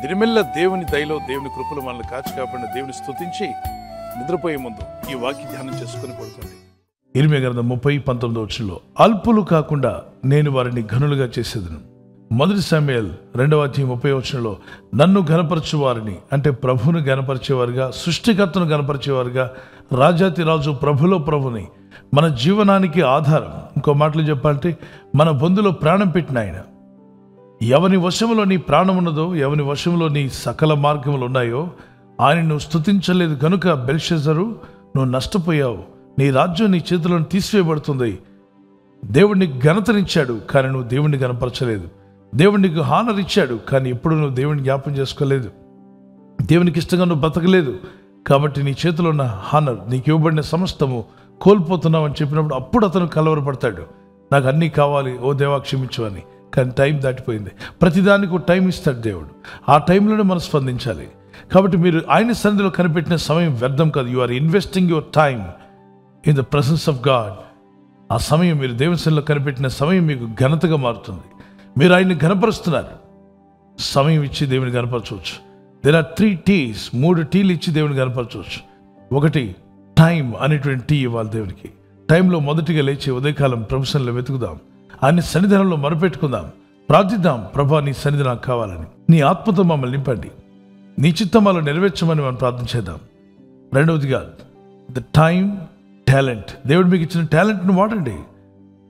దిరిమెల్ల దేవుని దయలో దేవుని కృపలు మనల్ని కాచి కాపాడిన దేవుని స్తుతించి నిద్రపోయే ముందు ఈ వాక్య ధ్యానం చేసుకుని పడుకోండి. ఇర్మీయా గ్రంథం 30:19 అల్పులు కాకుండా నేను వారిని ఘనులుగా చేసేదను. 1 సమూయేలు 2:30 నన్ను ఘనపరచు వారిని, అంటే ప్రభువును ఘనపరిచేవారుగా, సృష్టికర్తను ఘనపరిచేవారుగా, రాజాతి రాజు ప్రభులో ప్రభుని, మన జీవనానికి ఆధారం, ఇంకో మాటలు చెప్పాలంటే మన బొందులో ప్రాణం పెట్టిన ఆయన, ఎవని వశంలో నీ ప్రాణం ఉన్నదో, ఎవని వశంలో నీ సకల మార్గములు ఉన్నాయో ఆయన నువ్వు స్తుతించలేదు కనుక బెల్షెజరు నువ్వు నష్టపోయావు, నీ రాజ్యం నీ చేతులను తీసివేయబడుతుంది. దేవుడిని ఘనతనిచ్చాడు కానీ నువ్వు దేవుడిని గనపరచలేదు. దేవుడికి హానర్ ఇచ్చాడు కానీ ఎప్పుడు నువ్వు దేవుడిని జ్ఞాపం చేసుకోలేదు. దేవునికి ఇష్టంగా నువ్వు బతకలేదు కాబట్టి నీ చేతిలో ఉన్న హానర్, నీకు ఇవ్వబడిన సమస్తము కోల్పోతున్నావు అని చెప్పినప్పుడు అప్పుడు అతను కలవరపడతాడు. నాకు అన్నీ కావాలి, ఓ దేవా క్షమించు అని. కానీ టైం దాటిపోయింది. ప్రతిదానికి ఒక టైం ఇస్తాడు దేవుడు. ఆ టైంలోనే మనం స్పందించాలి. కాబట్టి మీరు ఆయన సన్నిధిలో కనిపెట్టిన సమయం వ్యర్థం కాదు. You are investing your time in the presence of God. ఆ సమయం మీరు దేవుని సన్నిధిలో కనిపెట్టిన సమయం మీకు ఘనతగా మారుతుంది. మీరు ఆయన్ని ఘనపరుస్తున్నారు. సమయం ఇచ్చి దేవుని ఘనపరచవచ్చు. దేర్ ఆర్ 3 T's, 3 టీలు ఇచ్చి దేవుని ఘనపరచవచ్చు. ఒకటి టైం అనేటువంటి టీ ఇవ్వాలి దేవునికి. టైంలో మొదటిగా లేచి ఉదయకాలం ప్రభు సన్నిధిలో వెతుకుదాం, ఆయన సన్నిధానంలో మొరపెట్టుకుందాం, ప్రార్థిద్దాం. ప్రభా నీ సన్నిధి నాకు కావాలని, నీ ఆత్మతో మమ్మల్ని నింపండి, నీ చిత్తమాలో నెరవేర్చమని మనం ప్రార్థన చేద్దాం. రెండవదిగా ద టైం టాలెంట్. దేవుడు మీకు ఇచ్చిన టాలెంట్ను వాడండి.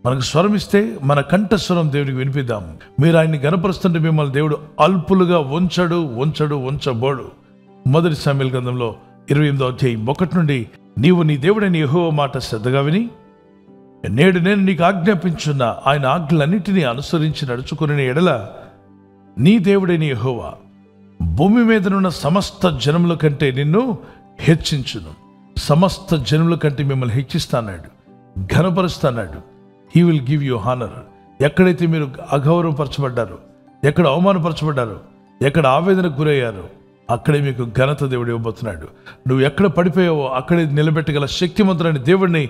మనకు స్వరం ఇస్తే మన కంఠ స్వరం దేవుడికి వినిపిద్దాం. మీరు ఆయన్ని గనపరుస్తుంటే మిమ్మల్ని దేవుడు అల్పులుగా ఉంచబోడు. 1 సమూయేలు గ్రంథంలో 28:1 నీవు నీ దేవుడైన యెహోవా మాట శ్రద్ధగా విని నేడు నేను నీకు ఆజ్ఞాపించున్న ఆయన ఆజ్ఞలన్నిటినీ అనుసరించి నడుచుకునే ఎడల నీ దేవుడైన యెహోవా భూమి మీదనున్న సమస్త జనముల కంటే నిన్ను హెచ్చించును. సమస్త జనముల కంటే మిమ్మల్ని హెచ్చిస్తాన్నాడు, ఘనపరుస్తాన్నాడు. He will give you honour. ఎక్కడైతే మీరు అగౌరవపరచబడ్డారో, ఎక్కడ అవమానపరచబడ్డారో, ఎక్కడ ఆవేదనకు గురయ్యారో అక్కడే మీకు ఘనత దేవుడు ఇవ్వబోతున్నాడు. నువ్వు ఎక్కడ పడిపోయావో అక్కడే నిలబెట్టగల శక్తిమంతుడైన దేవుడిని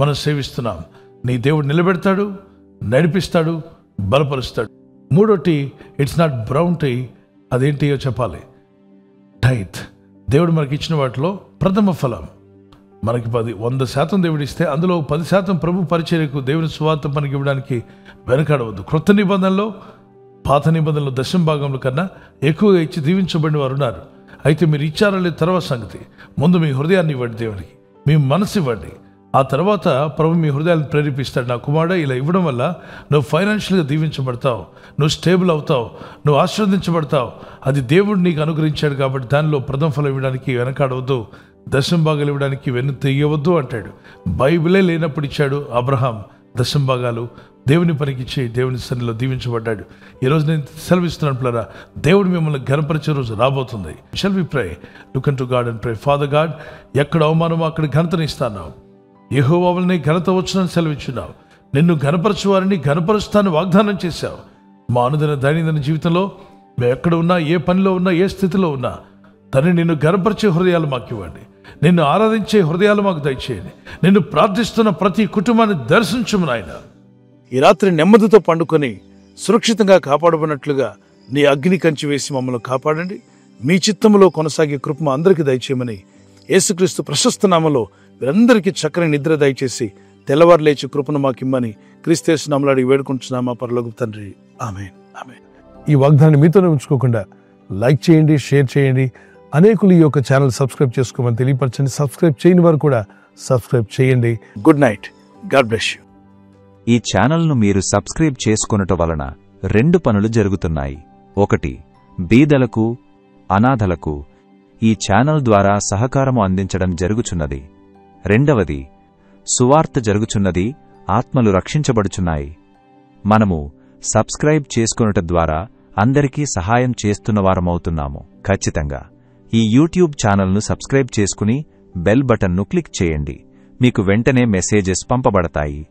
మనం సేవిస్తున్నాం. నీ దేవుడు నిలబెడతాడు, నడిపిస్తాడు, బలపరుస్తాడు. మూడోటి ఇట్స్ నాట్ బ్రౌన్ టీ. అదేంటియో చెప్పాలి. టైత్. దేవుడు మనకి ఇచ్చిన వాటిలో ప్రథమ ఫలం. మనకి 100% దేవుడు ఇస్తే అందులో 10% ప్రభు పరిచర్యకు దేవుని సువార్త మనకి ఇవ్వడానికి వెనకాడవద్దు. క్రొత్త నిబంధనలో, పాత నిబంధనలో 10% కన్నా ఎక్కువగా ఇచ్చి దీవించబడిన వారు ఉన్నారు. అయితే మీరు ఇచ్చారా లేదు తర్వాత సంగతి. ముందు మీ హృదయాన్ని ఇవ్వండి దేవునికి, మీ మనసు ఇవ్వండి. ఆ తర్వాత ప్రభు మీ హృదయాన్ని ప్రేరేపిస్తాడు. నా కుమారుడు ఇలా ఇవ్వడం వల్ల నువ్వు ఫైనాన్షియల్గా దీవించబడతావు, నువ్వు స్టేబుల్ అవుతావు, నువ్వు ఆశీర్వదించబడతావు. అది దేవుడు నీకు అనుగ్రహించాడు కాబట్టి దానిలో ప్రథమ ఫలం ఇవ్వడానికి వెనకాడవద్దు, 10% ఇవ్వడానికి వెన్ను తెయ్యవద్దు అంటాడు. బైబిలే లేనప్పుడు ఇచ్చాడు అబ్రహాం 10% దేవుని పనికిచ్చి దేవుని సన్నిధిలో దీవించబడ్డాడు. ఈరోజు నేను సెలవిస్తున్నాను పిల్లరా, దేవుడు మిమ్మల్ని ఘనపరిచే రోజు రాబోతుంది. Shall we pray, look unto God and pray. Father God, ఎక్కడ అవమానమో అక్కడ ఘనతని ఇస్తాను. యెహోవా వలన ఘనత వచ్చునని సెలవిచ్చున్నావు. నిన్ను ఘనపరచు వారిని ఘనపరుస్తాను వాగ్దానం చేశావు. మా అనుదిన దైనందిన జీవితంలో మేము ఎక్కడ ఉన్నా, ఏ పనిలో ఉన్నా, ఏ స్థితిలో ఉన్నా తండ్రి నిన్ను ఘనపరిచే హృదయాలు మాకు ఇవ్వండి. నిన్ను ఆరాధించే హృదయాలు మాకు దయచేయండి. నిన్ను ప్రార్థిస్తున్న ప్రతి కుటుంబాన్ని దర్శించుము నాయన. ఈ రాత్రి నెమ్మదితో పండుకొని సురక్షితంగా కాపాడబడినట్లుగా నీ అగ్ని కంచి వేసి మమ్మల్ని కాపాడండి. మీ చిత్తములో కొనసాగే కృప మా అందరికీ దయచేయమని యేసుక్రీస్తు ప్రశస్త నామములో వీరందరికీ చక్కని నిద్ర దయచేసి తెల్లవారు లేచి కృపను మాకిమ్మని క్రీస్తు నామములో అడిగి వేడుకుంటున్నాం మా పరలోకపు తండ్రి. ఆమేన్, ఆమేన్. ఈ వాగ్దానాన్ని మీతోనే ఉంచుకోకుండా లైక్ చేయండి, షేర్ చేయండి. అనేకులు ఈ యొక్క ఛానల్ సబ్స్క్రైబ్ చేసుకోమని తెలియపరచండి. సబ్స్క్రైబ్ చేయని వారు కూడా సబ్స్క్రైబ్ చేయండి. Good night. God bless you. ఈ ఛానల్ను మీరు సబ్స్క్రైబ్ చేసుకొనుట వలన 2 పనులు జరుగుతున్నాయి. 1, బీదలకు, అనాథలకు ఈ ఛానల్ ద్వారా సహకారము అందించడం జరుగుచున్నది. 2, సువార్త జరుగుచున్నది, ఆత్మలు రక్షించబడుచున్నాయి. మనము సబ్స్క్రైబ్ చేసుకొనుట ద్వారా అందరికీ సహాయం చేస్తున్నవారమవుతున్నాము. ఖచ్చితంగా ఈ యూట్యూబ్ ఛానల్ను సబ్స్క్రైబ్ చేసుకుని బెల్ బటన్ను క్లిక్ చేయండి. మీకు వెంటనే మెసేజెస్ పంపబడతాయి.